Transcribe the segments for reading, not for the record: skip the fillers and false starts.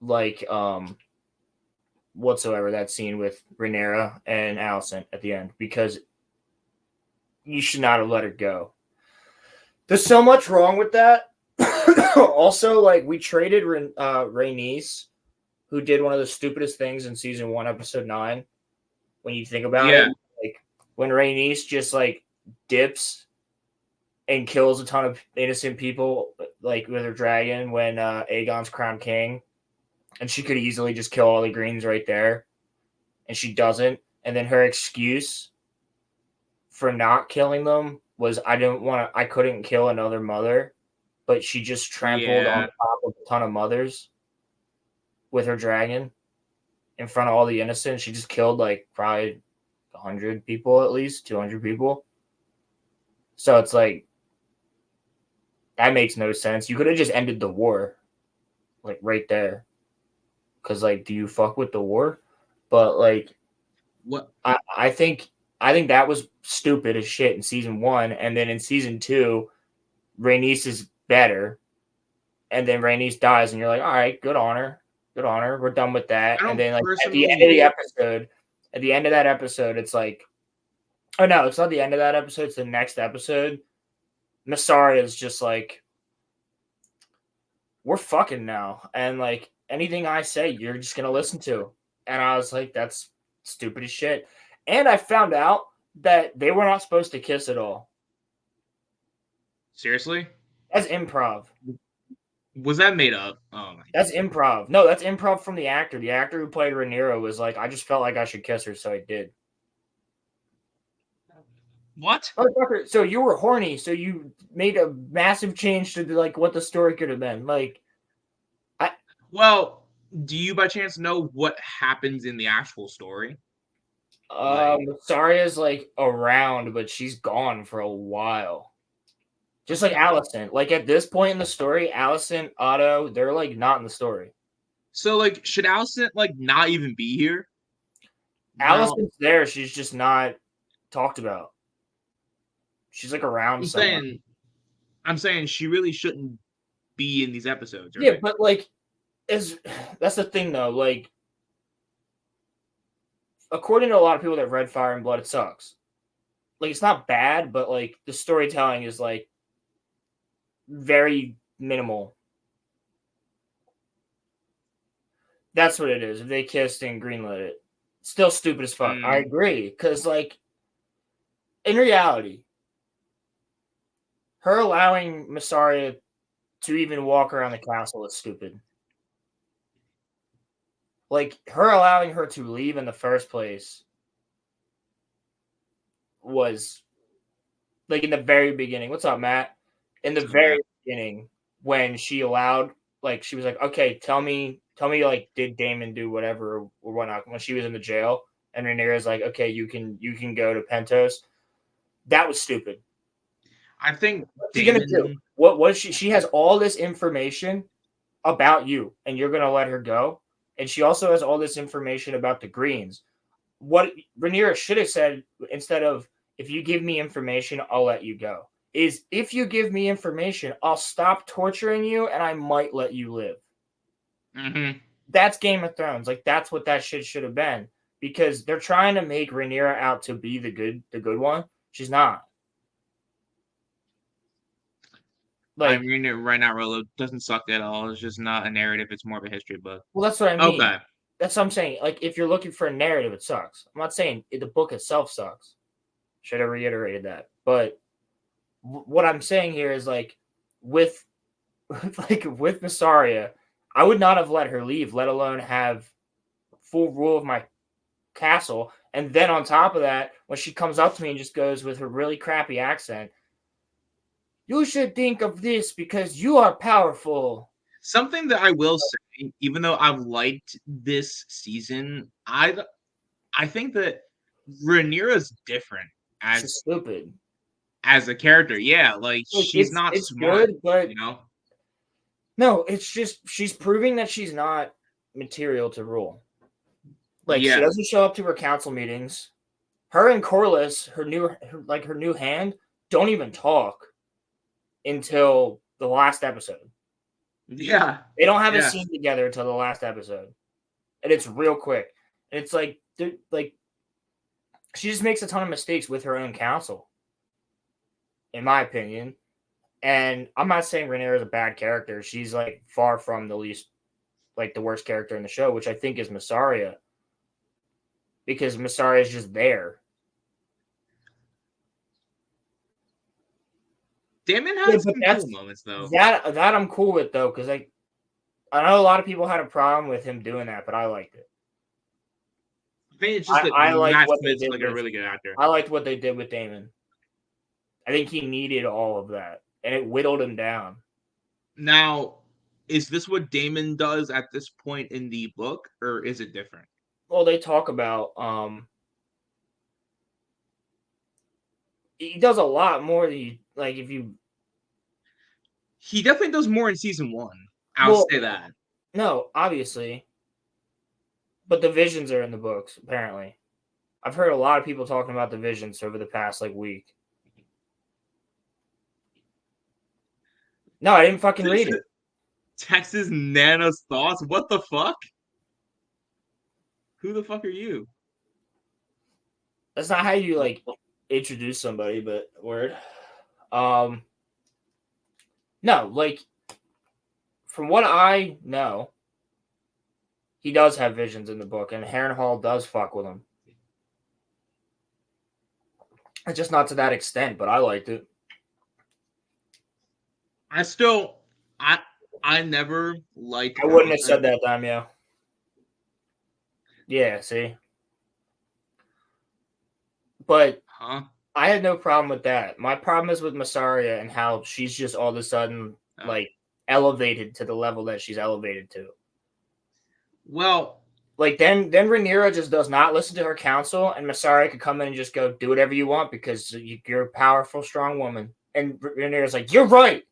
like whatsoever that scene with Rhaenyra and Alicent at the end, because you should not have let her go. There's so much wrong with that. Also, like, we traded Rhaenys, who did one of the stupidest things in season 1, episode 9. When you think about it, like when Rhaenys just like dips and kills a ton of innocent people, like with her dragon, when Aegon's crowned king, and she could easily just kill all the Greens right there, and she doesn't. And then her excuse for not killing them was, I couldn't kill another mother, but she just trampled on top of a ton of mothers with her dragon in front of all the innocent. She just killed like probably 100 people, at least 200 people. So it's like, that makes no sense. You could have just ended the war, like right there. Because like, do you fuck with the war? But like, what I think that was stupid as shit in season 1, and then in season 2, Rhaenys is better, and then Rhaenys dies, and you're like, all right, good on her, we're done with that. And then like at the end of that episode, it's like, oh no, it's not the end of that episode, it's the next episode. Mysaria is just like, we're fucking now, and like anything I say, you're just gonna listen to. And I was like, that's stupid as shit. And I found out that they were not supposed to kiss at all. Seriously? That's improv. Was that made up? Oh my That's improv. No, that's improv from the actor. The actor who played Rhaenyra was like, I just felt like I should kiss her, so I did. What? So you were horny, so you made a massive change to like what the story could have been. Like, well, do you by chance know what happens in the actual story? Saria's like around, but she's gone for a while. Just like Alicent. Like at this point in the story, Alicent, Otto, they're like not in the story. So like, should Alicent like not even be here? Alicent's there, she's just not talked about. She's like around somewhere. I'm saying she really shouldn't be in these episodes, right? Yeah, but like, that's the thing though. Like, according to a lot of people that read Fire and Blood, it sucks. Like, it's not bad, but like the storytelling is like very minimal. That's what it is. If they kissed and greenlit it, still stupid as fuck. I agree, because like in reality, her allowing Mysaria to even walk around the castle is stupid. Like, her allowing her to leave in the first place was like in the very beginning. What's up, Matt? In the very beginning, when she allowed, like, she was like, okay, tell me, like, did Daemon do whatever or whatnot when she was in the jail? And Rhaenyra's like, okay, you can go to Pentos. That was stupid. I think what's she gonna do? What was she? She has all this information about you, and you're gonna let her go. And she also has all this information about the Greens. What Rhaenyra should have said, instead of, if you give me information, I'll let you go, is, if you give me information, I'll stop torturing you and I might let you live. Mm-hmm. That's Game of Thrones. Like, that's what that shit should have been, because they're trying to make Rhaenyra out to be the good one. She's not. Like, I'm reading it right now, Rolo. It doesn't suck at all. It's just not a narrative. It's more of a history book. Well, that's what I mean. Okay. That's what I'm saying. Like, if you're looking for a narrative, it sucks. I'm not saying the book itself sucks. Should have reiterated that. But what I'm saying here is, like, with Mysaria, I would not have let her leave, let alone have full rule of my castle. And then on top of that, when she comes up to me and just goes with her really crappy accent, you should think of this because you are powerful. Something that I will say, even though I've liked this season, I think that Rhaenyra's different she's stupid as a character. Yeah, like, she's not smart, good, but you know. No, it's just she's proving that she's not material to rule. Like, she doesn't show up to her council meetings. Her and Corlys, her new hand, don't even talk until the last episode. Yeah. They don't have a Yeah. scene together until the last episode, and it's real quick. And it's like she just makes a ton of mistakes with her own counsel, in my opinion. And I'm not saying Rhaenyra is a bad character. She's like far from the least, like the worst character in the show, which I think is Massaria, because Massaria is just there. Daemon Yeah, has but some that's cool moments though. that I'm cool with though, because I know a lot of people had a problem with him doing that, but I liked it. I think it's just that I liked Matt what they Smith's did like a with really good actor. I liked what they did with Daemon. I think he needed all of that, and it whittled him down. Now, is this what Daemon does at this point in the book, or is it different? Well, they talk about he does a lot more than you like if you He definitely does more in season 1. I'll well say that. no, obviously. But the visions are in the books, apparently. I've heard a lot of people talking about the visions over the past like week. No, I didn't fucking read it. Texas Nana's thoughts? What the fuck? Who the fuck are you? That's not how you like introduce somebody, but word. No, like from what I know, he does have visions in the book, and Harrenhal does fuck with him. It's just not to that extent, but I liked it. I never liked I wouldn't have Allison. said that time, yeah. Yeah, see. But I had no problem with that. My problem is with Massaria and how she's just all of a sudden like elevated to the level that she's elevated to. Well, like then Rhaenyra just does not listen to her counsel, and Massaria could come in and just go do whatever you want because you're a powerful, strong woman. And Rhaenyra's like, "You're right,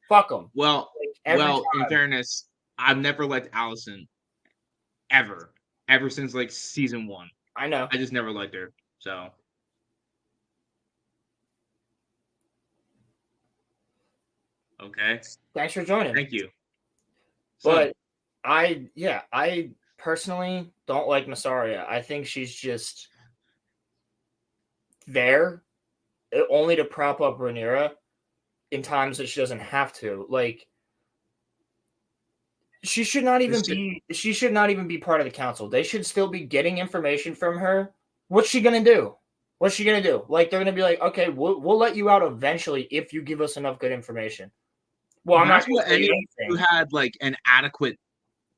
fuck them." Well, like, in fairness, I've never liked Allison ever since like season 1. I know. I just never liked her. So okay. Thanks for joining. Thank you. But I personally don't like Massaria. I think she's just there only to prop up Rhaenyra in times that she doesn't have to. Like she should not even be part of the council. They should still be getting information from her. What's she gonna do? Like they're gonna be like, okay, we'll let you out eventually if you give us enough good information. Well, I'm that's not what anyone who had like an adequate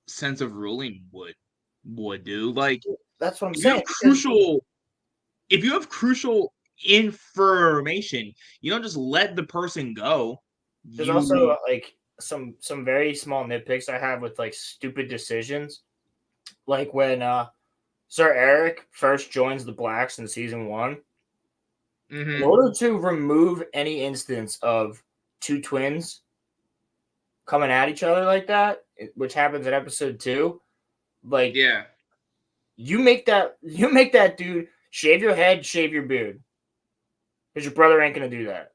sense of ruling would do. Like that's what I'm saying. If you have crucial information, you don't just let the person go. There's also like some very small nitpicks I have with like stupid decisions. Like when Sir Eric first joins the Blacks in season 1, in order to remove any instance of two twins coming at each other like that, which happens in episode 2, like you make that dude shave your head, shave your beard, because your brother ain't gonna do that.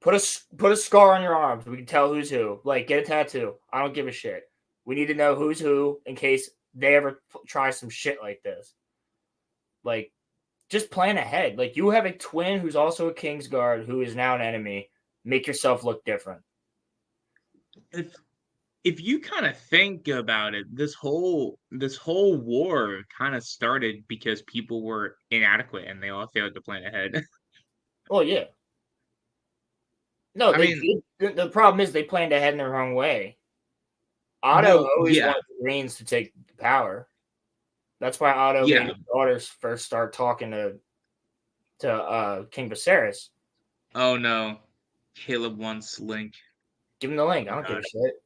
Put a scar on your arms. We can tell who's who. Like, get a tattoo. I don't give a shit. We need to know who's who in case they ever try some shit like this. Like, just plan ahead. Like, you have a twin who's also a Kingsguard who is now an enemy. Make yourself look different. If you kind of think about it, this whole war kind of started because people were inadequate and they all failed to plan ahead. Oh yeah. No, the problem is they planned ahead in the wrong way. Otto always wanted the Greens to take the power. That's why Otto made his daughters first start talking to King Viserys. Oh no. Caleb wants Link. Give him the link. I don't give a shit.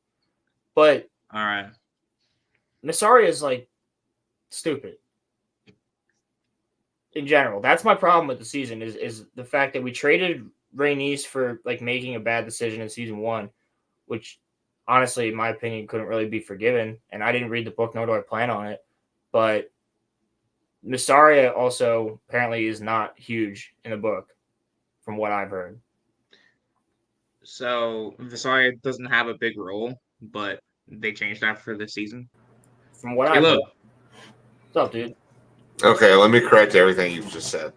But all right. Massaria is like stupid. In general. That's my problem with the season is the fact that we traded Rhaenys for like making a bad decision in season 1, which honestly, in my opinion, couldn't really be forgiven. And I didn't read the book, nor do I plan on it. But Massaria also apparently is not huge in the book, from what I've heard. So Visaria doesn't have a big role, but they changed that for this season. From what I've Caleb, heard. What's up, dude? Okay, let me correct everything you've just said.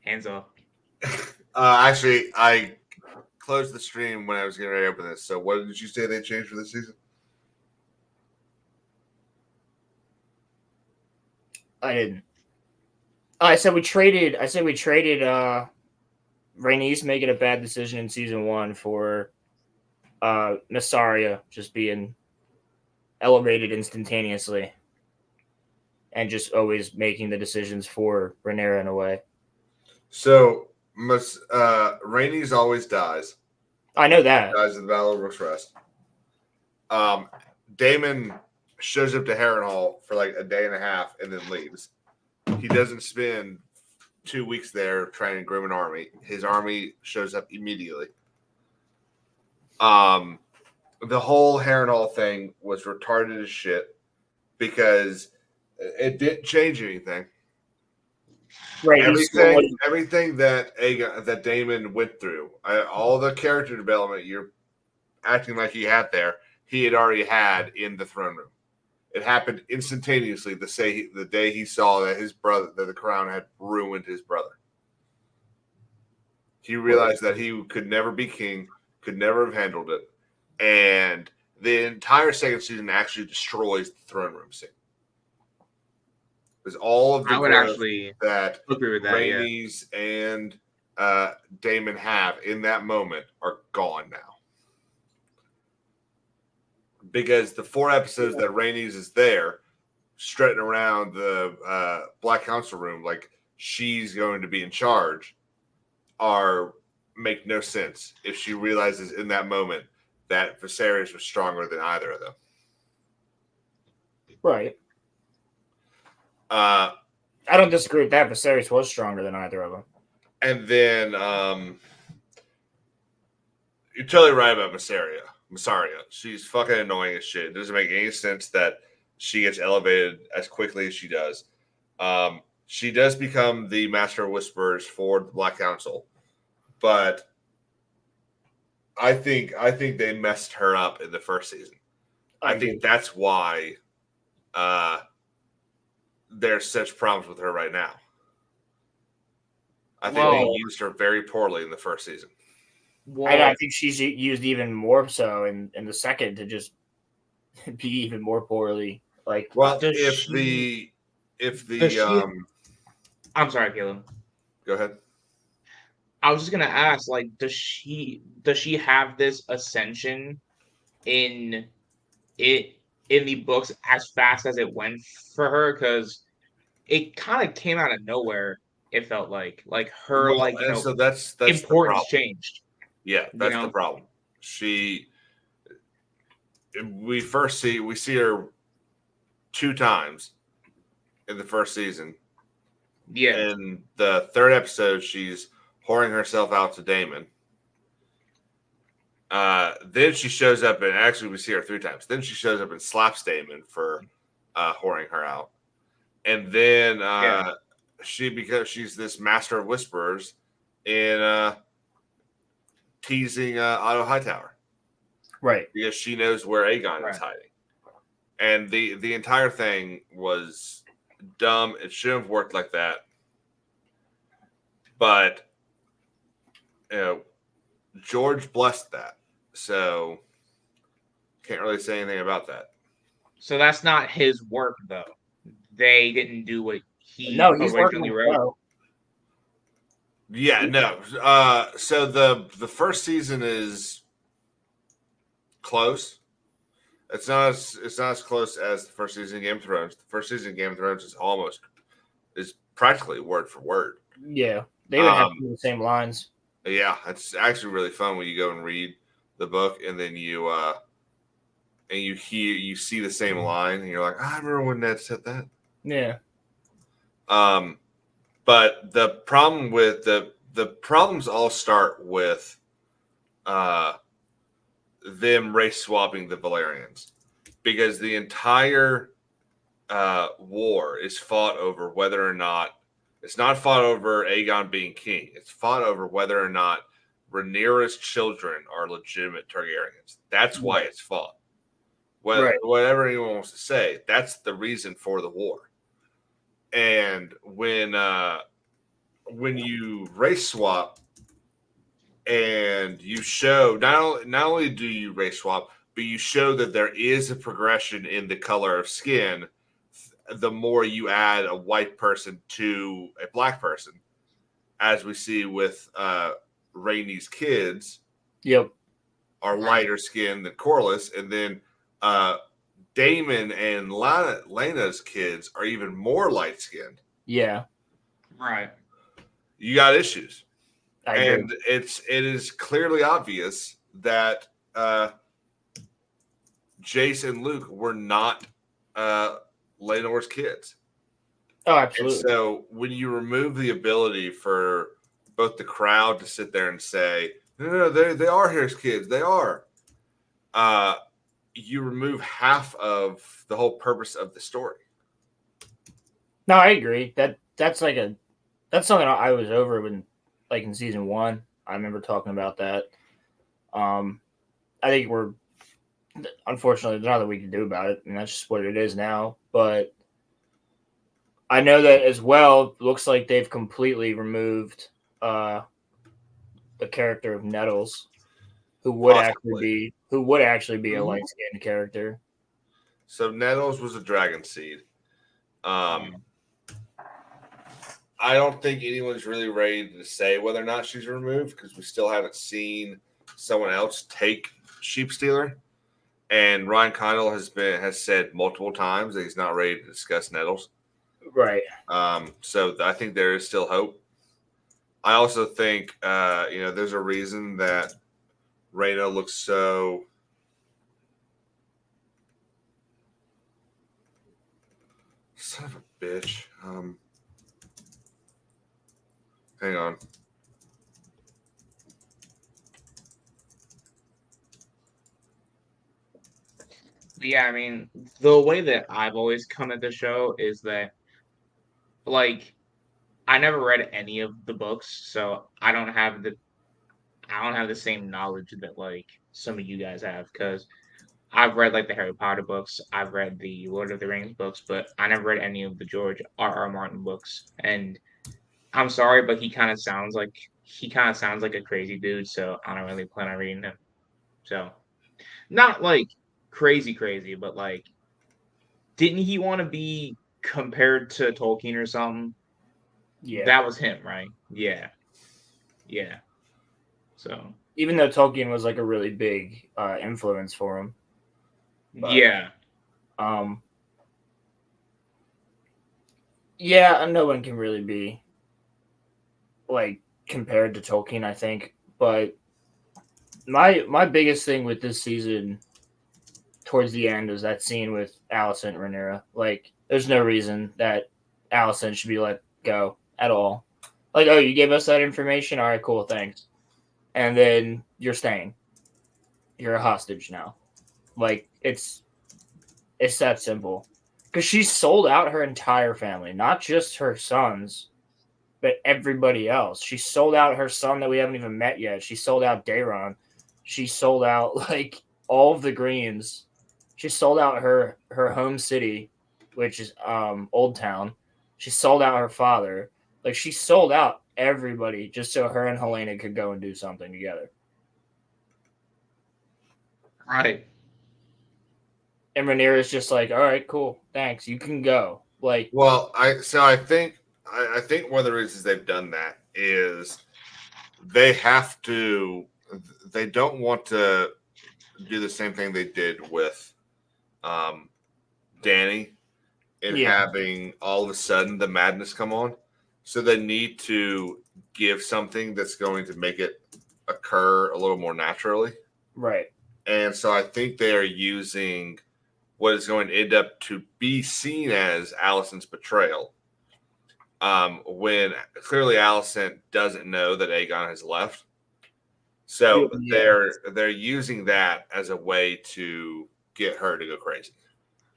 hands up. Actually, I closed the stream when I was getting ready to open this. So, what did you say they changed for this season? I didn't. I said we traded. Rhaenys making a bad decision in season 1 for Nasaria just being elevated instantaneously, and just always making the decisions for Rhaenyra in a way. So, Rhaenys always dies. I know that. Dies in the Battle of Rook's Rest. Daemon shows up to Harrenhal for like a day and a half and then leaves. He doesn't spend 2 weeks there trying to groom an army. His army shows up immediately. The whole Harrenhal thing was retarded as shit because it didn't change anything. Right. Everything that Daemon went through, all the character development you're acting like he had there, he had already had in the throne room. It happened instantaneously the day he saw that the crown had ruined his brother. He realized that he could never be king, could never have handled it, and the entire second season actually destroys the throne room scene. Because all of the I would actually that agree with that. Rhaenys and Daemon have in that moment are gone now. Because the 4 episodes that Rhaenys is there, strutting around the Black Council room like she's going to be in charge, make no sense if she realizes in that moment that Viserys was stronger than either of them. Right. I don't disagree with that. Viserys was stronger than either of them. And then you're totally right about Massaria. She's fucking annoying as shit. It doesn't make any sense that she gets elevated as quickly as she does. She does become the Master of Whispers for the Black Council, but I think they messed her up in the first season. I think that's why there's such problems with her right now. I think they used her very poorly in the first season. I think she's used even more so in the second to just be even more poorly. Like, well, I'm sorry, Caleb. Go ahead. I was just gonna ask, like, does she have this ascension in the books as fast as it went for her? Because it kind of came out of nowhere. It felt like her, so that's importance changed. Yeah, that's the problem. We see her 2 times in the first season. Yeah. In the 3rd episode, she's whoring herself out to Daemon. Then she shows up, and actually we see her 3 times. Then she shows up and slaps Daemon for whoring her out. And then because she's this Master of Whisperers in teasing Otto Hightower. Right. Because she knows where Aegon is hiding. And the entire thing was dumb. It shouldn't have worked like that. But George blessed that. So can't really say anything about that. So that's not his work, though. They didn't do what he originally wrote. Yeah, no. So the first season is close. It's not as close as the first season of Game of Thrones. The first season of Game of Thrones is practically word for word. Yeah, they would have the same lines. Yeah, it's actually really fun when you go and read the book and then you see the same line and you're like, I remember when Ned said that. Yeah. But the problems all start with them race swapping the Valerians, because the entire war is fought over whether or not It's not fought over Aegon being king. It's fought over whether or not Rhaenyra's children are legitimate Targaryens. That's why it's fought. Right. Whatever anyone wants to say, that's the reason for the war. And when you race swap and you show not only do you race swap, but you show that there is a progression in the color of skin, the more you add a white person to a black person, as we see with Rhaenys kids, Yep. are lighter skinned than Corlys, and then Daemon and Lena's kids are even more light skinned. Yeah. Right. You got issues. I agree. And it is clearly obvious that Jace and Luke were not Laenor's kids. Oh, absolutely. And so when you remove the ability for both the crowd to sit there and say, no, they are his kids. They are. You remove half of the whole purpose of the story. No, I agree. That's something I was over when, like, in season 1. I remember talking about that. I think unfortunately, there's nothing we can do about it, and that's just what it is now. But I know that as well. Looks like they've completely removed the character of Nettles, who would actually be a light skinned character. So Nettles was a dragon seed. I don't think anyone's really ready to say whether or not she's removed because we still haven't seen someone else take Sheep Stealer. And Ryan Condal has said multiple times that he's not ready to discuss Nettles. Right. So I think there is still hope. I also think there's a reason that Rhaena looks so son of a bitch. Hang on. Yeah, I mean, the way that I've always come at the show is that, like, I never read any of the books, so I don't have the same knowledge that like some of you guys have because I've read like the Harry Potter books, I've read the Lord of the Rings books, but I never read any of the George R. Martin books. And I'm sorry, but he kind of sounds like a crazy dude, so I don't really plan on reading him. So not like crazy, but like, didn't he want to be compared to Tolkien or something? Yeah. That was him, right? Yeah. So even though Tolkien was like a really big influence for him. But, yeah. Yeah, no one can really be like compared to Tolkien, I think. But my biggest thing with this season towards the end is that scene with Alicent and Rhaenyra. Like, there's no reason that Alicent should be let go at all. Like, oh, you gave us that information? All right, cool, thanks. And then you're staying. You're a hostage now. Like, it's that simple. Because she sold out her entire family, not just her sons, but everybody else. She sold out her son that we haven't even met yet. She sold out Daeron. She sold out like all of the Greens. She sold out her home city, which is Old Town. She sold out her father. Like, she sold out everybody just so her and Helena could go and do something together. Right. And Rhaenyra's just like, all right, cool, thanks, you can go. Like, well, I think one of the reasons they've done that is they don't want to do the same thing they did with Dany and having all of a sudden the madness come on. So they need to give something that's going to make it occur a little more naturally. Right. And so I think they are using what is going to end up to be seen as Alicent's betrayal. When clearly Alicent doesn't know that Aegon has left. So they're using that as a way to get her to go crazy.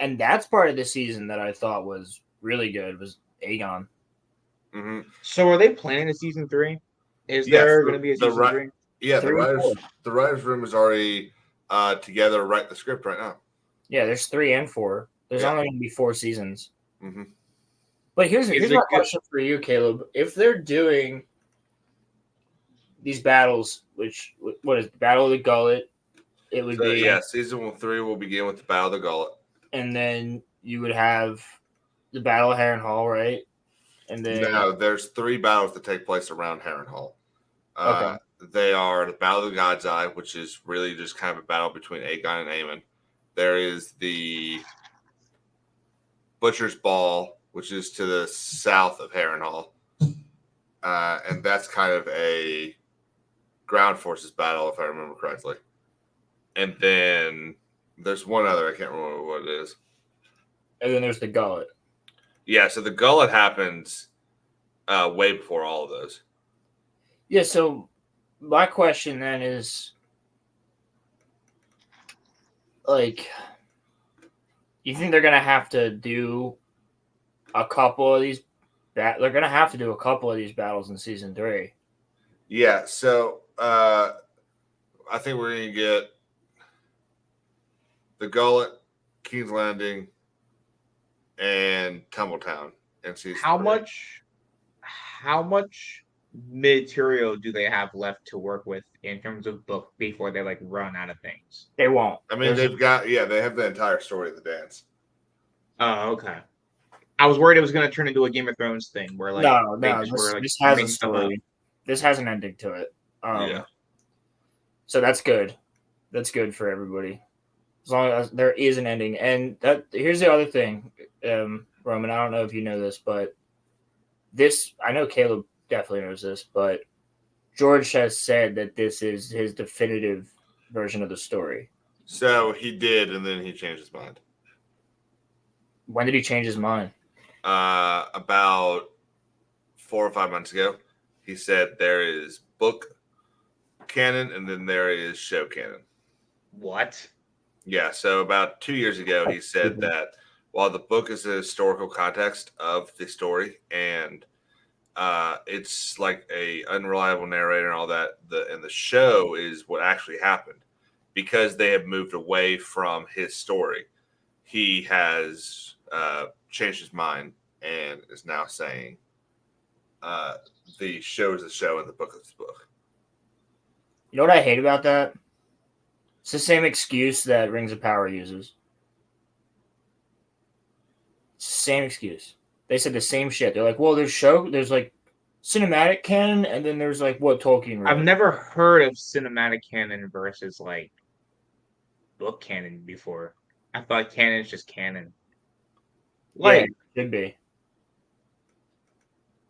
And that's part of the season that I thought was really good was Aegon. Mm-hmm. So are they planning a season 3? Is Yes, there going to be a season 3? Yeah, Three and the writers room is already together to write the script right now. Yeah, there's 3 and 4. There's Yeah. only going to be 4 seasons. Mm-hmm. But here's Is my it good? question for you, Caleb. If they're doing these battles, which what is Battle of the Gullet? It would So, be yeah, season 3 will begin with the Battle of the Gullet. and then you would have the Battle of Harrenhal, right? And then No, there's 3 battles that take place around Harrenhal. Okay. They are the Battle of the God's Eye, which is really just kind of a battle between Aegon and Aemon. There is the Butcher's Ball, which is to the south of Harrenhal. And that's kind of a ground forces battle, if I remember correctly. And then there's one other, I can't remember what it is. And then there's the Gullet. Yeah, so the Gullet happens way before all of those. Yeah, so my question then is, like, you think they're gonna have to do a couple of these? They're gonna have to do a couple of these battles in season 3. Yeah, so I think we're going to get the Gullet, King's Landing, and Tumbletown in season 3. How much material do they have left to work with in terms of book before they like run out of things? They won't. I mean, they have the entire story of the dance. Oh, okay. I was worried it was going to turn into a Game of Thrones thing where like No. they just were like This has a making stuff up. story. This has an ending to it. Yeah. So that's good. That's good for everybody. As long as there is an ending. And here's the other thing, Roman. I don't know if you know this, but I know Caleb definitely knows this, but George has said that this is his definitive version of the story. So he did, and then he changed his mind. When did he change his mind? About 4 or 5 months ago, he said there is book canon and then there is show canon. What? Yeah, so about 2 years ago, he said that while the book is a historical context of the story and it's like a unreliable narrator and all that, and the show is what actually happened because they have moved away from his story. He has changed his mind and is now saying the show is the show and the book is the book. You know what I hate about that? It's the same excuse that Rings of Power uses. It's the same excuse. They said the same shit. They're like, well, there's like cinematic canon, and then there's like what Tolkien wrote. I've never heard of cinematic canon versus like book canon before. I thought canon is just canon. Like, yeah, it should be.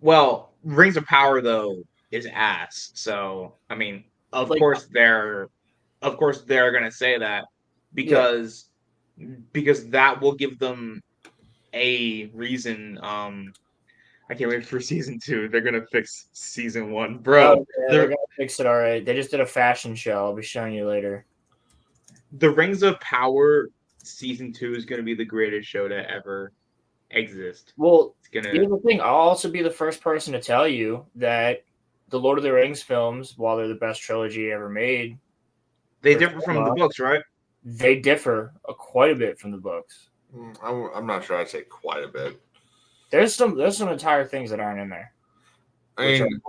Well, Rings of Power though is ass. So I mean, of course they're gonna say that because that will give them a reason. I can't wait for season 2. They're gonna fix season 1, bro. Oh, yeah, they're gonna fix it. All right, they just did a fashion show. I'll be showing you later. The Rings of Power season 2 is gonna be the greatest show to ever exist. Well, it's gonna. Here's the thing. I'll also be the first person to tell you that the Lord of the Rings films, while they're the best trilogy ever made, they differ from the books, right? They differ quite a bit from the books. I'm not sure I'd say quite a bit. There's some entire things that aren't in there. I mean,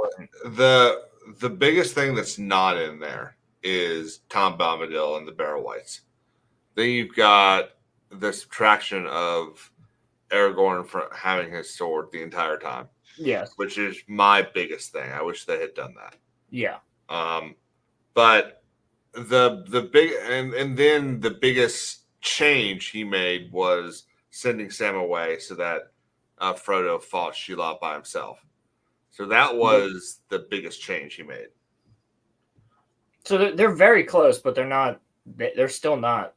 the biggest thing that's not in there is Tom Bombadil and the Barrow Whites. Then you've got the subtraction of Aragorn from having his sword the entire time. Yes. Which is my biggest thing. I wish they had done that. Yeah. But the big and then the biggest change he made was sending Sam away so that Frodo fought Shelob by himself. So that was the biggest change he made. So they're very close, but they're not. They're still not.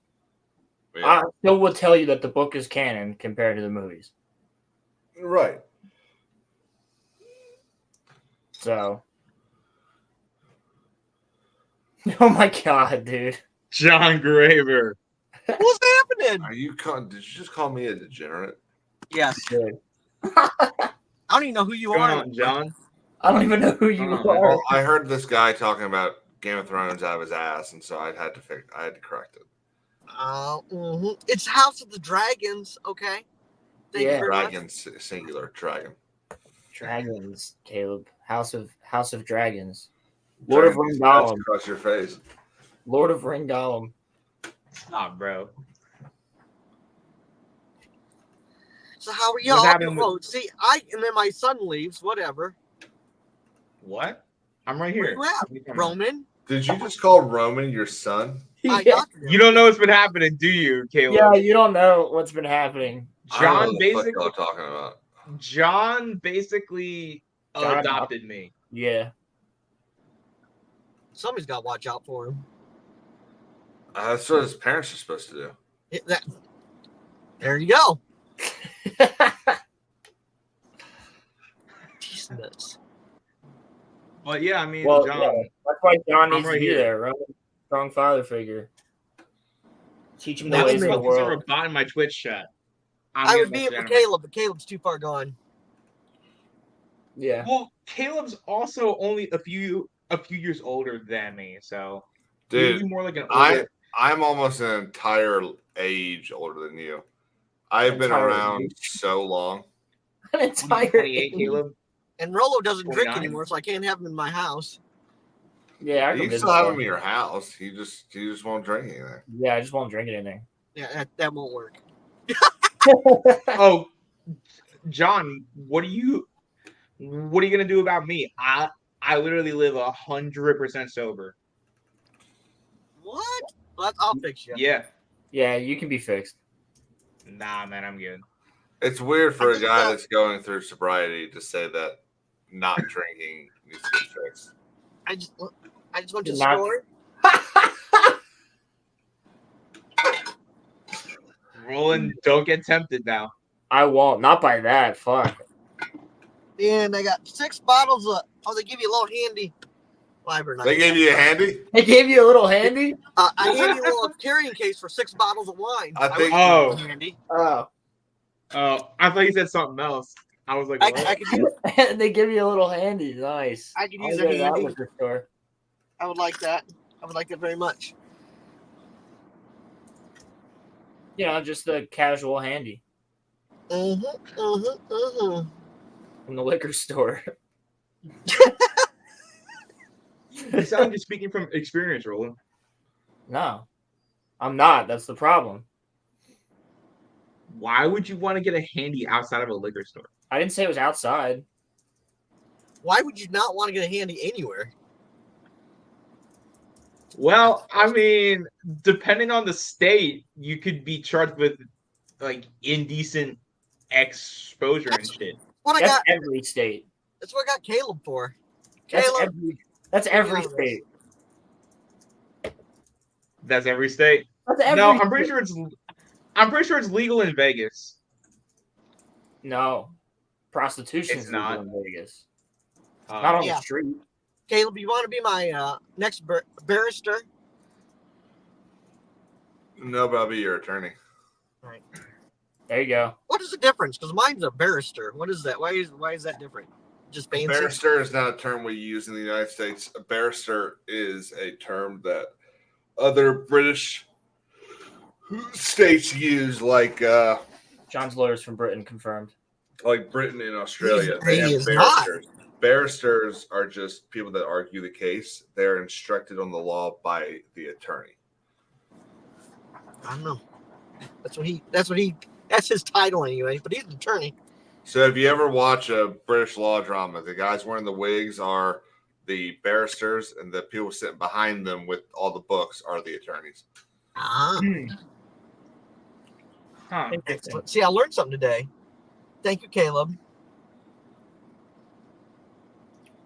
Yeah. I still would tell you that the book is canon compared to the movies. Right. So. Oh my god, dude. John Graver. What's happening? Did you just call me a degenerate? Yes. Dude. I don't even know who you What's are. going on, John? I don't even know who you Oh, are. Well, I heard this guy talking about Game of Thrones out of his ass, and so I had to correct it. It's House of the Dragons. Okay. Thank you very much. Dragon, singular dragon. Dragons, Caleb. House of Dragons. Lord of Dragon Ringgollum. across your face. Lord of Ringgollum. Stop, bro. So how are What's y'all? happening with- Oh, see, and then my son leaves. Whatever. What? I'm right Where here. you What at, are you talking about? Roman? Did you just call Roman your son? I Yeah. adopted him. You don't know what's been happening, do you, Caleb? Yeah, you don't know what's been happening. I don't know John what the fuck basically, y'all talking about. John basically John adopted me. Yeah. Somebody's got to watch out for him. That's what his parents are supposed to do. There you go. Jeez, nuts. But yeah, I mean, Well, John. yeah, that's why John I'm needs to right be here. there. Roman, strong father figure. Teach him the That ways was of the me. Because world. a bot in my Twitch chat. I'm I was getting being this for anime. Caleb, but Caleb's too far gone. Yeah. Well, Caleb's also only a few years older than me, so he Dude, would be more like an I- older. I'm almost an entire age older than you. I've been Entire around age? so long. An entire 28, age. Caleb. And Rolo doesn't drink 29? anymore, so I can't have him in my house. Yeah, I You can can visit still have that. him in your house. He just won't drink anything. Yeah, I just won't drink anything. Yeah, that won't work. Oh, John, what are you gonna do about me? I literally live 100% sober. What? Well, I'll fix you. Yeah. Yeah, you can be fixed. Nah, man, I'm good. It's weird for I a just guy got- that's going through sobriety to say that not drinking needs to get fixed. I just went to the Not- store. Roland, don't get tempted now. I won't. Not by that. Fuck. And I got 6 bottles of. Oh, they give you a little handy. Library. They gave you a handy? They gave you a little handy? I gave you a little carrying case for 6 bottles of wine. I think- would give you a handy. Oh. Oh, I thought you said something else. I was like, I what? could use. They give you a little handy. Nice. I could I'll use a go to that handy. liquor store. I would like that. I would like that very much. You know, just a casual handy From from the liquor store. You sound like you're speaking from experience, Roland. No, I'm not. That's the problem. Why would you want to get a handy outside of a liquor store? I didn't say it was outside. Why would you not want to get a handy anywhere? Well, I mean, depending on the state, you could be charged with like indecent exposure and shit. What I That's got? every state. That's what I got Caleb for. That's Caleb, that's every honest. state. That's every state. That's every No, I'm pretty state. sure it's legal in Vegas. No. Prostitution It's is legal not. in Vegas. Not on Yeah. the street. Caleb, you want to be my next barrister? No, but I'll be your attorney. There you go. What is the difference? Because mine's a barrister. What is that? Why is that different? Just fancy. Barrister is not a term we use in the United States. A barrister is a term that other British states use, like John's lawyers from Britain confirmed. Britain and Australia. He They have is not. barristers. Barristers are just people that argue the case. They're instructed on the law by the attorney. I don't know. That's his title anyway. But he's an attorney. So if you ever watch a British law drama, the guys wearing the wigs are the barristers, and the people sitting behind them with all the books are the attorneys. Ah, Huh. excellent. See, I learned something today. Thank you, Caleb.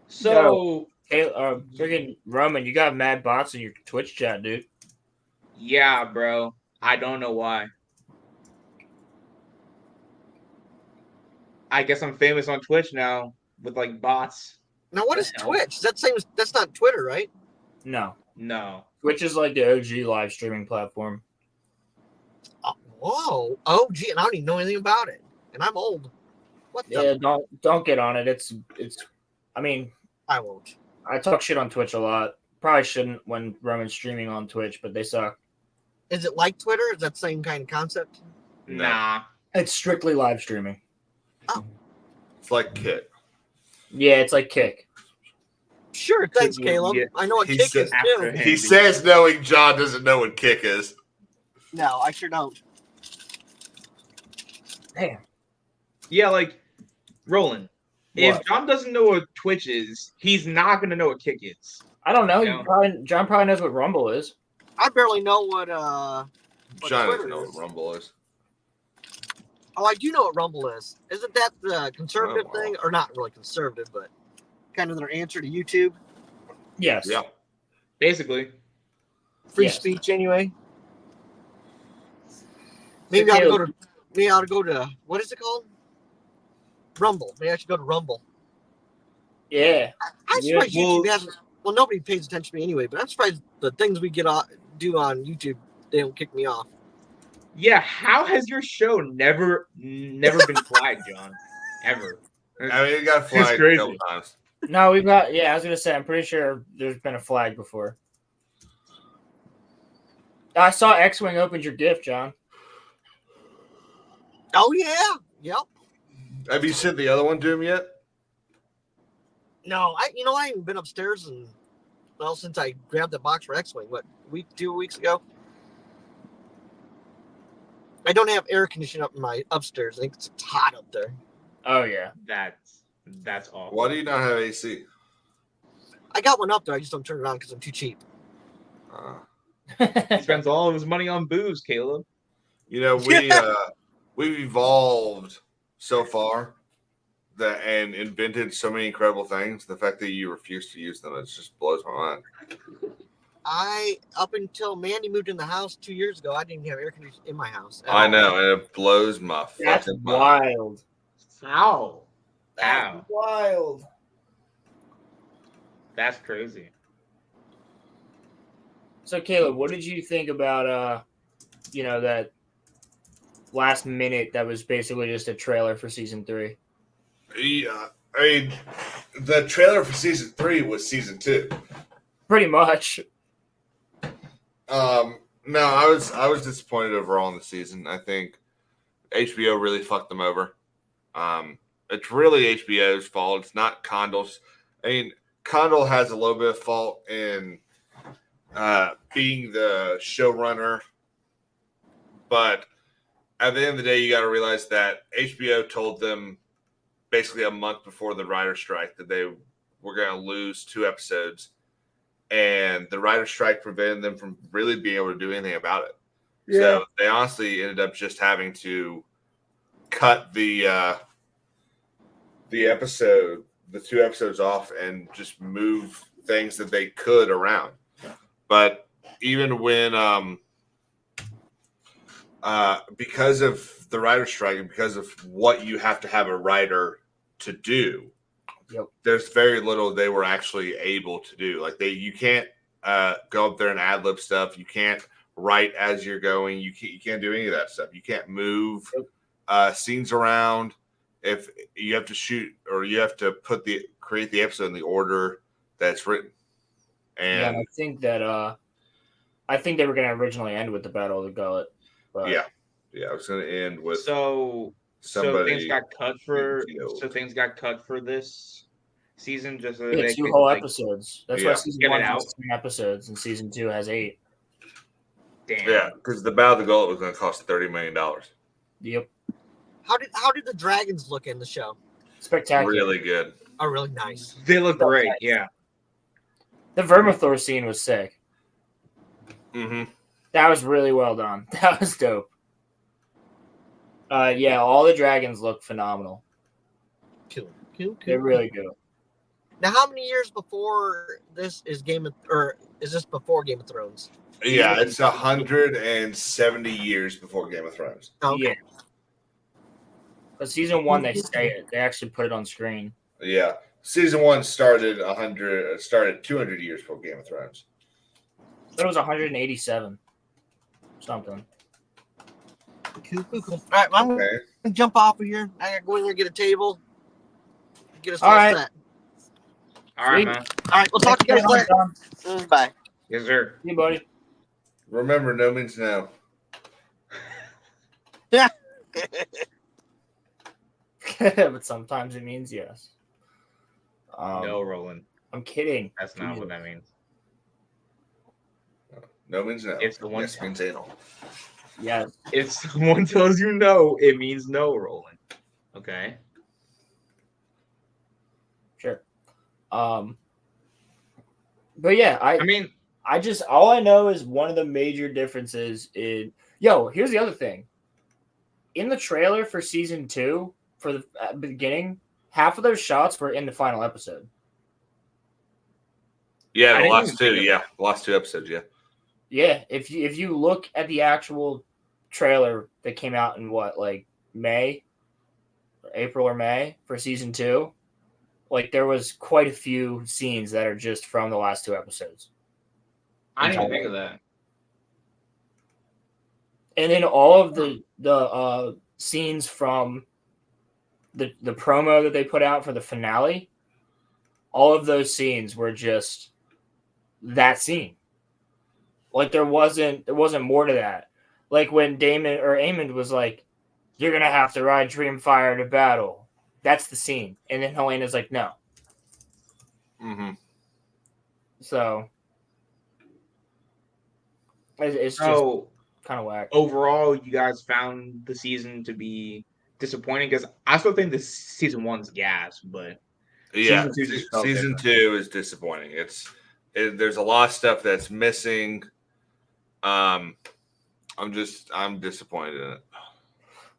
So Hey, friggin' Roman, you got mad bots in your Twitch chat, dude. yeah, bro. I don't know why. I guess I'm famous on Twitch now with like bots. Now, what is The hell? Twitch? Is that same? That's not Twitter, right? No. No. Twitch is like the OG live streaming platform. Oh, whoa. Oh, gee, and I don't even know anything about it. And I'm old. What the? Yeah, don't get on it. It's. I mean, I won't. I talk shit on Twitch a lot. Probably shouldn't when Roman's streaming on Twitch, but they suck. Is it like Twitter? Is that the same kind of concept? No. Nah. It's strictly live streaming. It's like Kit. Yeah, it's like Kick. Sure. Thanks, Could Caleb. get- I know what he kick said is after too. him. He says knowing John doesn't know what Kick is. No, I sure don't. Damn. Yeah, like Roland. What? If John doesn't know what Twitch is, he's not gonna know what Kick is. I don't know. Yeah. John probably knows what Rumble is. I barely know what John Twitter doesn't know is. what Rumble is. Oh, I do know what Rumble is. Isn't that the conservative Oh, wow. thing? Or not really conservative, but kind of their answer to YouTube? Yes. Yeah. Basically. Free Yes. speech anyway. Maybe I ought to go to what is it called? Rumble. Maybe I should go to Rumble. Yeah. I'm Yeah, surprised YouTube hasn't. Well, nobody pays attention to me anyway, but I'm surprised the things we do on YouTube, they don't kick me off. Yeah, how has your show never been flagged, John? Ever. I mean, it got flagged a crazy. couple times. No, we've got. Yeah, I was gonna say. I'm pretty sure there's been a flag before. I saw X-Wing opened your gift, John. Oh yeah, yep. Have you sent the other one to him yet? No, I haven't been upstairs since I grabbed the box for X-Wing. What, 2 weeks ago? I don't have air conditioning up in my upstairs. I think it's hot up there. Oh yeah. That's awful. Why do you not have AC? I got one up there. I just don't turn it on because I'm too cheap. He spends all of his money on booze, Caleb. You know, we've evolved so far and invented so many incredible things. The fact that you refuse to use them, it just blows my mind. Up until Mandy moved in the house 2 years ago, I didn't have air conditioning in my house. at I all. know, and it blows my That's fucking mind. wild. How? That's Wow. wild. That's crazy. So Caleb, what did you think about that last minute that was basically just a trailer for season 3? Yeah, I mean, the trailer for season 3 was season 2. Pretty much. No, I was disappointed overall in the season. I think HBO really fucked them over. It's really HBO's fault. It's not Condal's. I mean, Condal has a little bit of fault in being the showrunner, but at the end of the day, you got to realize that HBO told them basically a month before the writer's strike that they were going to lose 2 episodes, and the writer's strike prevented them from really being able to do anything about it. Yeah. So they honestly ended up just having to cut the 2 episodes off and just move things that they could around. But even when because of the writer's strike and because of what you have to have a writer to do, Yep. There's very little they were actually able to do. Like you can't go up there and ad lib stuff. You can't write as you're going. You can't do any of that stuff. You can't move scenes around. If you have to shoot or you have to create the episode in the order that's written. And I think that I think they were going to originally end with the Battle of the Gullet. But yeah, I was going to end with So somebody. things got cut for this season just so that yeah, they 2 could, whole like, episodes. That's Yeah. why season Get it 1 out. has 10 episodes and season 2 has 8. damn. Yeah, because the Battle of the Gullet was going to cost $30 million. Yep. How did the dragons look in the show? Spectacular. Really good. Oh, really nice. They look great, yeah. The Vermithor scene was sick. Mm-hmm. That was really well done. That was dope. Yeah, all the dragons look phenomenal. Cool. They really do. Now, how many years before this is is this before Game of Thrones? Yeah, it's 170 years before Game of Thrones. Oh, okay. Yeah. But season 1, they say it. They actually put it on screen. Yeah, season 1 started 200 years before Game of Thrones. But it was 187. Something. Cool. All right, I'm Okay. gonna jump off of here. I gotta go in there and get a table. Get us All all right. set. All right, Sweet. man. All right, we'll talk to you guys later. Tom. Bye. Yes, sir. See you, buddy. Remember, no means no. Yeah. But sometimes it means yes. No, Roland. I'm kidding. That's not Jesus. what that means. No means no. If someone Yes means anal. Yes. if someone tells you no, it means no, Roland. Okay. Sure. But yeah, I mean, I just all I know is one of the major differences in here's the other thing. In the trailer for season 2, for the beginning, half of those shots were in the final episode. Yeah, I the didn't last even two. think of Yeah, the last 2 episodes. Yeah. Yeah, if you look at the actual trailer that came out in like May, or April or May for season 2, like there was quite a few scenes that are just from the last 2 episodes. I didn't even think of that. And then all of the scenes from the promo that they put out for the finale, all of those scenes were just that scene. Like there wasn't more to that. Like when Damon or Aemond was like, "You're gonna have to ride Dreamfire to battle." That's the scene, and then Helena's like, "No." Mm-hmm. So it's just So kind of whack. overall, you guys found the season to be disappointing because I still think this season 1's gas, but Yeah, season 2 just felt season different. 2 is disappointing. There's a lot of stuff that's missing. I'm disappointed in it.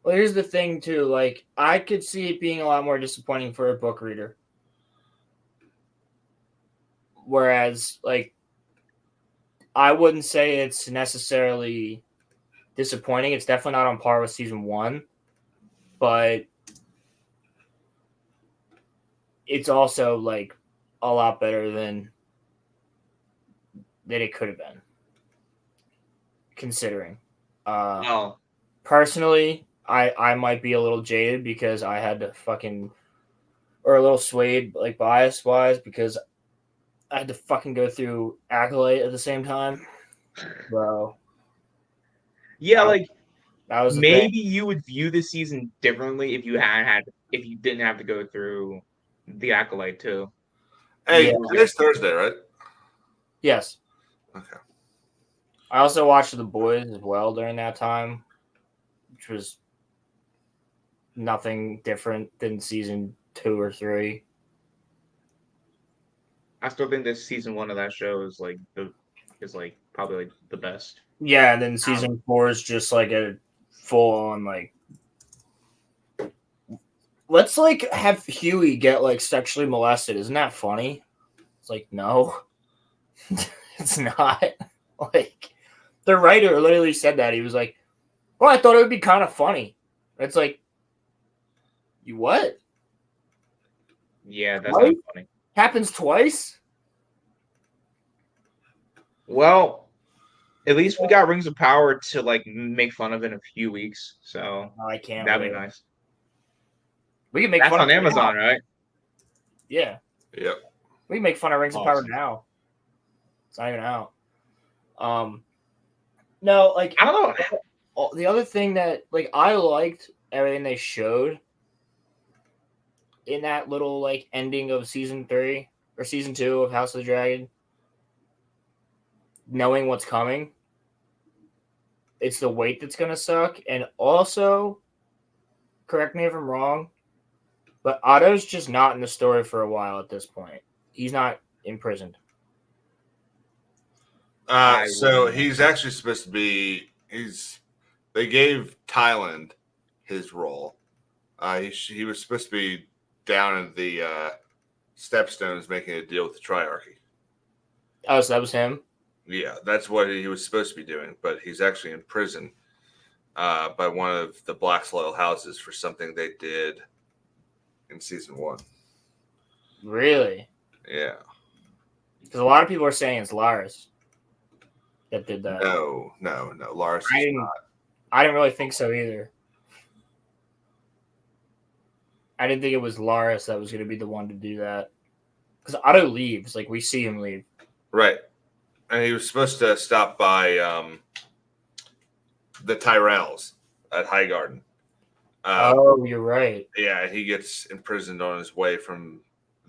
Well, here's the thing too. Like I could see it being a lot more disappointing for a book reader, whereas like I wouldn't say it's necessarily disappointing. It's definitely not on par with season 1, but it's also like a lot better than it could have been, considering. Oh, Personally, I might be a little jaded because I had to or a little swayed like bias wise because I had to fucking go through Acolyte at the same time. Bro. yeah, like That was the maybe thing. you would view this season differently if you if you didn't have to go through the Acolyte too. Hey, Yeah. today's Thursday, right? Yes. Okay. I also watched The Boys as well during that time, which was nothing different than season 2 or 3. I still think this season 1 of that show is probably like the best. Yeah, and then season 4 is just like a full on like let's like have Huey get like sexually molested. Isn't that funny? It's like no. It's not. Like the writer literally said that. He was like, "Well, I thought it would be kind of funny." It's like, you what? Yeah, that's Right? not funny. Happens twice? Well, at least we got Rings of Power to like make fun of in a few weeks, so Oh, I can't. that'd wait. be nice. We can make That's fun on of Amazon, now. right? Yeah, Yep. we can make fun of Rings of Power Awesome. now. It's not even out. No, like I don't know. the other thing that like I liked everything they showed in that little like ending of season 3 or season 2 of House of the Dragon, knowing what's coming. It's the wait that's gonna suck, and also, correct me if I'm wrong, but Otto's just not in the story for a while at this point. He's not imprisoned. So he's actually supposed to be. They gave Thailand his role. He was supposed to be down in the Stepstones making a deal with the Triarchy. Oh, so that was him? Yeah, that's what he was supposed to be doing, but he's actually in prison by one of the Black's loyal houses for something they did in season 1. Really? Yeah. Because a lot of people are saying it's Lars that did that. No. Lars is not. I didn't really think so either. I didn't think it was Laris that was going to be the one to do that. Because Otto leaves. Like, we see him leave. Right. And he was supposed to stop by the Tyrells at Highgarden. Oh, you're right. Yeah, he gets imprisoned on his way from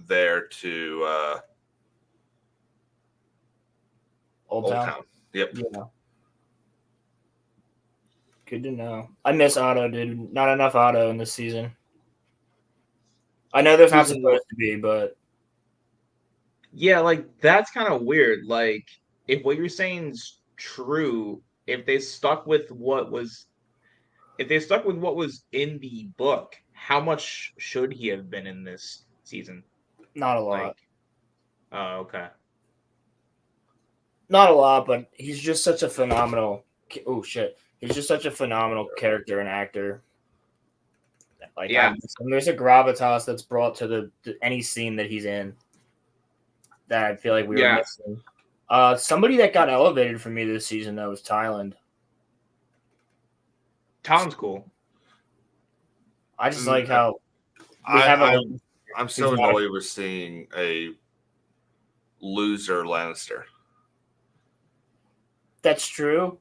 there to Old Town. Yep. Yeah. Good to know. I miss Otto, dude. Not enough Otto in this season. I know there's not supposed to be, but Yeah, like that's kind of weird. Like if what you're saying's true, if they stuck with what was in the book, how much should he have been in this season? not a lot. Like, oh, okay. Not a lot, but he's just such a phenomenal. Oh shit! He's just such a phenomenal character and actor. Like, Yeah. There's a gravitas that's brought to any scene that he's in that I feel like we were missing. Somebody that got elevated for me this season though was Thailand. Tom's cool. I just like how I'm so annoyed with seeing a loser Lannister. That's true.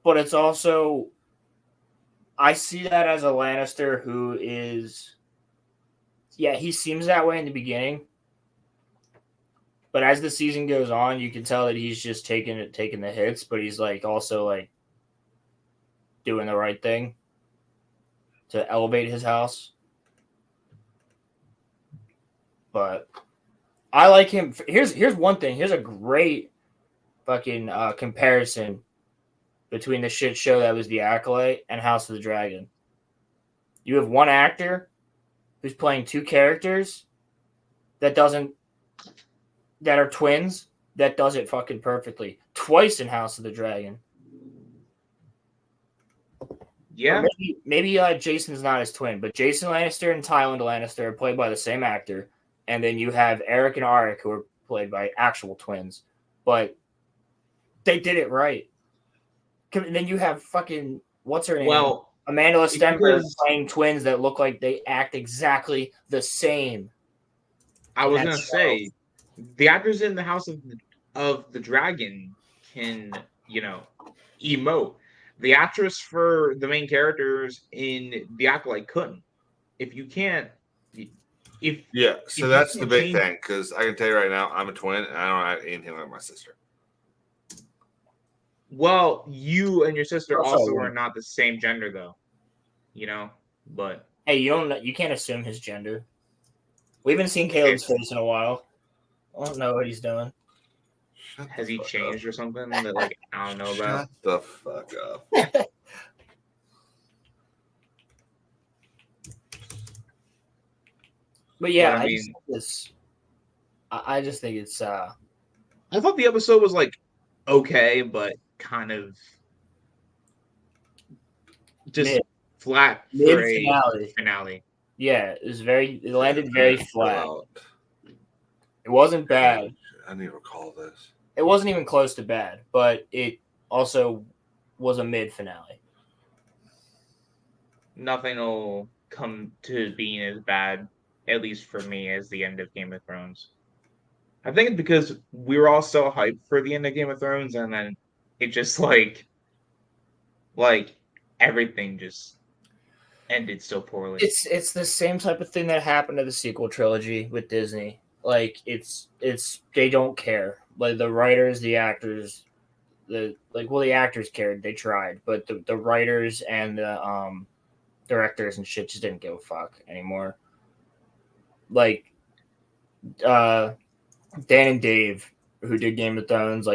But it's also, I see that as a Lannister who is, yeah, he seems that way in the beginning. But as the season goes on, you can tell that he's just taking the hits, but he's like also like doing the right thing to elevate his house. But I like him. Here's one thing. Here's a great fucking comparison between the shit show that was The Acolyte and House of the Dragon. You have one actor who's playing two characters that are twins that does it fucking perfectly. Twice in House of the Dragon. Yeah. Maybe Jason's not his twin, but Jason Lannister and Tywin Lannister are played by the same actor. And then you have Eric and Arik who are played by actual twins. But they did it right. And then you have fucking, what's her name? Well, Amanda Stenberg playing twins that look like they act exactly the same. I was going to say, the actors in the House of the Dragon can, emote. The actress for the main characters in The Acolyte couldn't. If you can't, so that's the big thing, because I can tell you right now, I'm a twin and I don't have anything like my sister. Well, you and your sister also are not the same gender, though. But hey, you can't assume his gender. We haven't seen Caleb's face in a while. I don't know what he's doing. Has he changed or something that I don't know about? Shut the fuck up. But yeah, I just think it's I thought the episode was okay, but kind of just flat for a finale. Yeah, it landed very flat. It wasn't bad. I didn't even recall this. It wasn't even close to bad, but it also was a mid finale. Nothing will come to being as bad, at least for me, as the end of Game of Thrones. I think it's because we were all so hyped for the end of Game of Thrones, and then it just like everything just ended so poorly. It's the same type of thing that happened to the sequel trilogy with Disney. It's they don't care. Like the writers, the actors, the actors cared. They tried, but the writers and the directors and shit just didn't give a fuck anymore. Dan and Dave, who did Game of Thrones,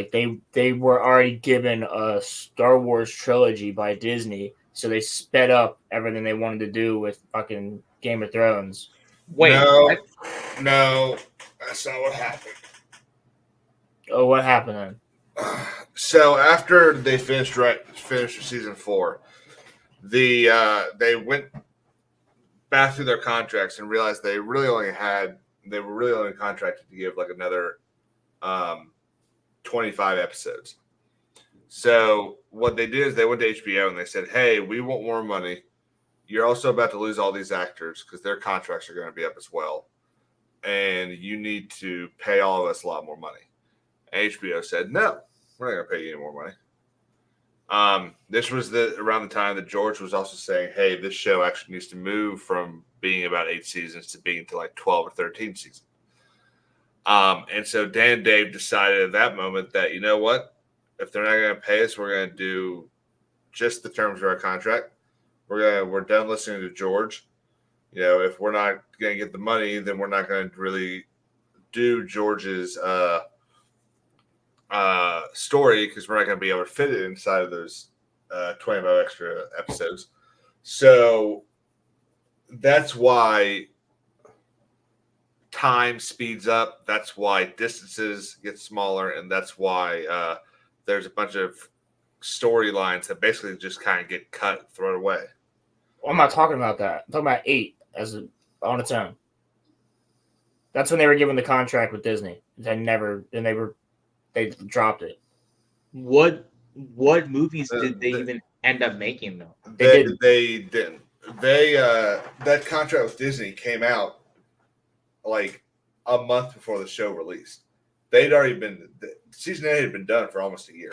they were already given a Star Wars trilogy by Disney, so they sped up everything they wanted to do with fucking Game of Thrones. Wait, no, that's not what happened. Oh, what happened then? So after they finished season 4, they went back through their contracts and realized they were really only contracted to give another 25 episodes. So what they did is they went to HBO and they said, "Hey, we want more money. You're also about to lose all these actors because their contracts are going to be up as well, and you need to pay all of us a lot more money." And HBO said, "No, we're not going to pay you any more money." This was around the time that George was also saying, "Hey, this show actually needs to move from being about 8 seasons to being to like 12 or 13 seasons." And so Dan and Dave decided at that moment that, you know what, if they're not going to pay us, we're going to do just the terms of our contract. We're done listening to George. You know, if we're not going to get the money, then we're not going to really do George's story because we're not going to be able to fit it inside of those 25 extra episodes. So that's why time speeds up. That's why distances get smaller, and that's why there's a bunch of storylines that basically just kind of get cut, thrown away. Well, I'm not talking about that. I'm talking about 8 on its own. That's when they were given the contract with Disney. They dropped it. What movies did they even end up making though? They didn't. That contract with Disney came out like a month before the show released. Season 8 had been done for almost a year.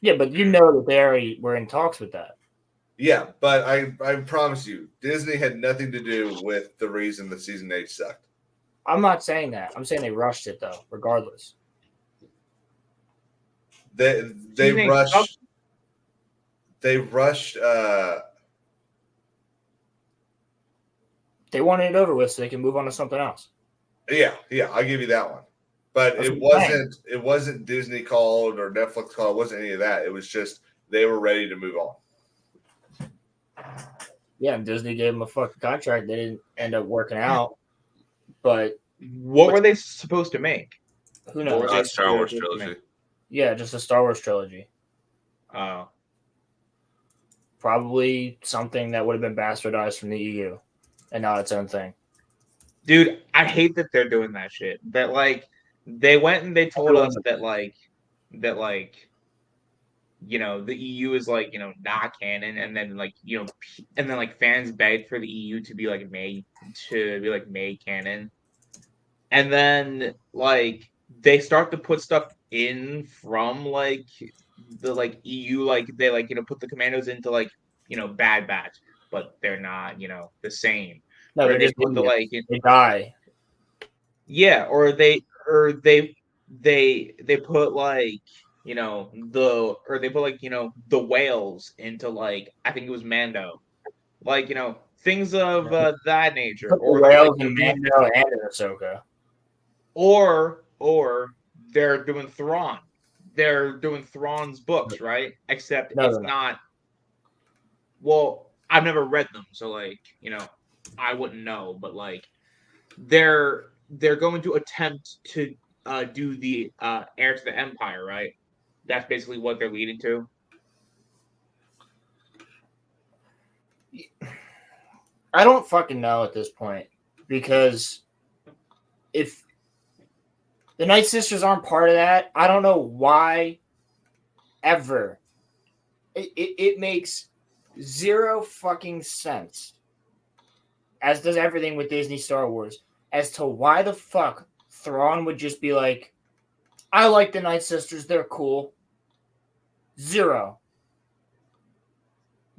Yeah, but you know that they already were in talks with that. Yeah, but I promise you, Disney had nothing to do with the reason that season 8 sucked. I'm not saying that. I'm saying they rushed it though, regardless. They rushed. They rushed. They wanted it over with so they can move on to something else. Yeah, I'll give you that one. But That's it wasn't Disney called or Netflix called. It wasn't any of that. It was just they were ready to move on. Yeah, and Disney gave them a fucking contract. They didn't end up working out. But what were they supposed to make? Who knows? Star Wars trilogy. Yeah, just a Star Wars trilogy. Oh. Probably something that would have been bastardized from the EU and not its own thing. Dude, I hate that they're doing that shit. That like they went and they told us that you know, the EU is like, you know, not canon, and then like, you know, and then like fans begged for the EU to be made canon. And then like they start to put stuff in from like the like EU, like they like, you know, put the commandos into like, you know, Bad Batch, but they're not, you know, the same. No, Or they put the they die. Yeah, or they put like, you know, they put like, you know, the whales into like, I think it was Mando. Like, you know, things of that nature. Put the Or whales like in Mando and in Ahsoka. Or they're doing Thrawn. They're doing Thrawn's books, right? Except it's not. Well, I've never read them, so like, you know, I wouldn't know. But like, they're going to attempt to do the Heir to the Empire, right? That's basically what they're leading to. I don't fucking know at this point, because if the Night Sisters aren't part of that, I don't know why ever. It makes zero fucking sense, as does everything with Disney Star Wars, as to why the fuck Thrawn would just be like, I like the Night Sisters, they're cool. Zero.